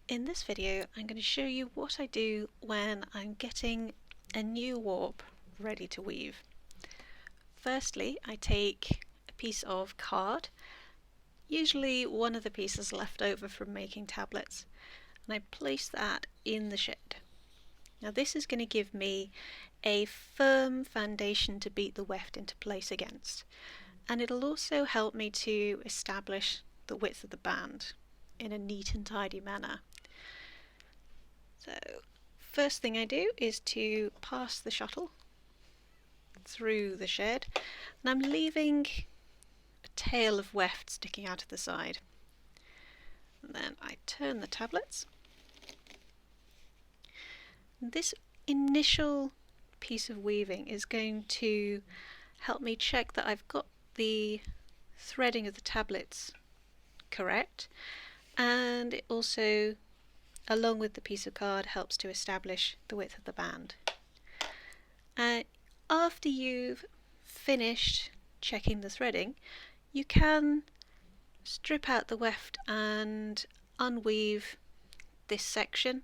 In this video, I'm going to show you what I do when I'm getting a new warp ready to weave. Firstly, I take a piece of card, usually one of the pieces left over from making tablets, and I place that in the shed. Now this is going to give me a firm foundation to beat the weft into place against, and it'll also help me to establish the width of the band in a neat and tidy manner. So first thing I do is to pass the shuttle through the shed, and I'm leaving a tail of weft sticking out of the side. And then I turn the tablets. This initial piece of weaving is going to help me check that I've got the threading of the tablets correct, and it also, along with the piece of card, helps to establish the width of the band. After you've finished checking the threading, you can strip out the weft and unweave this section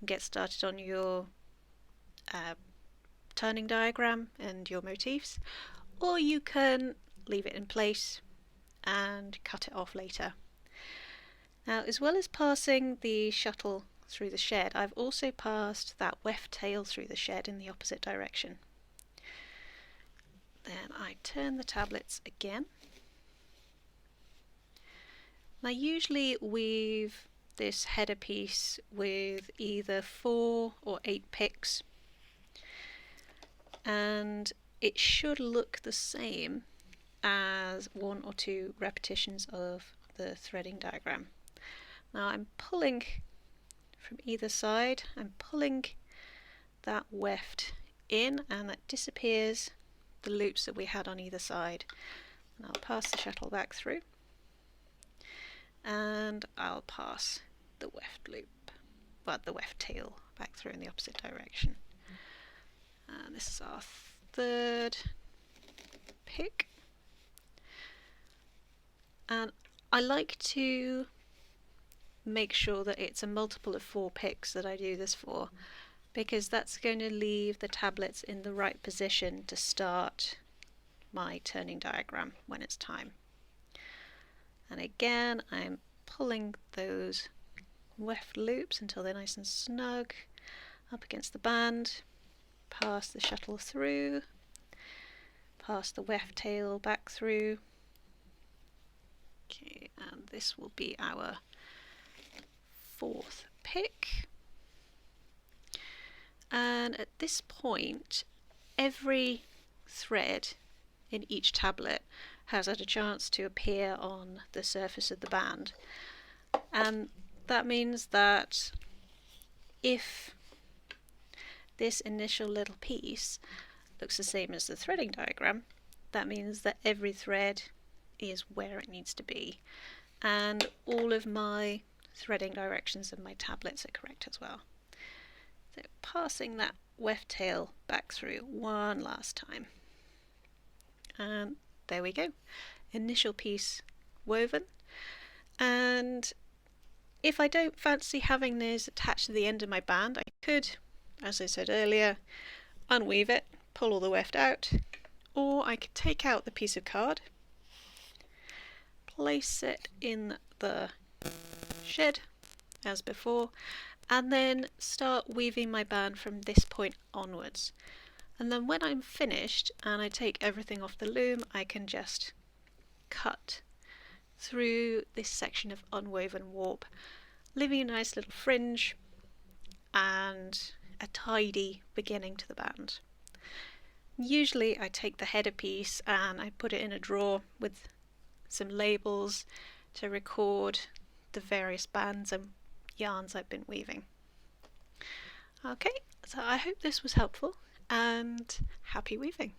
and get started on your turning diagram and your motifs, or you can leave it in place and cut it off later. Now, as well as passing the shuttle through the shed, I've also passed that weft tail through the shed in the opposite direction. Then I turn the tablets again. I usually weave this header piece with either 4 or 8 picks, and it should look the same as 1 or 2 repetitions of the threading diagram. Now I'm pulling from either side, I'm pulling that weft in, and that disappears the loops that we had on either side. And I'll pass the shuttle back through, and I'll pass the weft loop, well, the weft tail back through in the opposite direction. And this is our third pick. And I like to make sure that it's a multiple of 4 picks that I do this for, because that's going to leave the tablets in the right position to start my turning diagram when it's time. And again, I'm pulling those weft loops until they're nice and snug up against the band, pass the shuttle through, pass the weft tail back through. Okay, and this will be our 4th pick. And at this point, every thread in each tablet has had a chance to appear on the surface of the band, and that means that if this initial little piece looks the same as the threading diagram, that means that every thread is where it needs to be, and all of my threading directions of my tablets are correct as well. So passing that weft tail back through one last time, and there we go, initial piece woven. And if I don't fancy having these attached to the end of my band, I could, as I said earlier, unweave it, pull all the weft out, or I could take out the piece of card, place it in the shed as before, and then start weaving my band from this point onwards. And then when I'm finished and I take everything off the loom, I can just cut through this section of unwoven warp, leaving a nice little fringe and a tidy beginning to the band. Usually I take the header piece and I put it in a drawer with some labels to record the various bands and yarns I've been weaving. Okay, so I hope this was helpful, and happy weaving!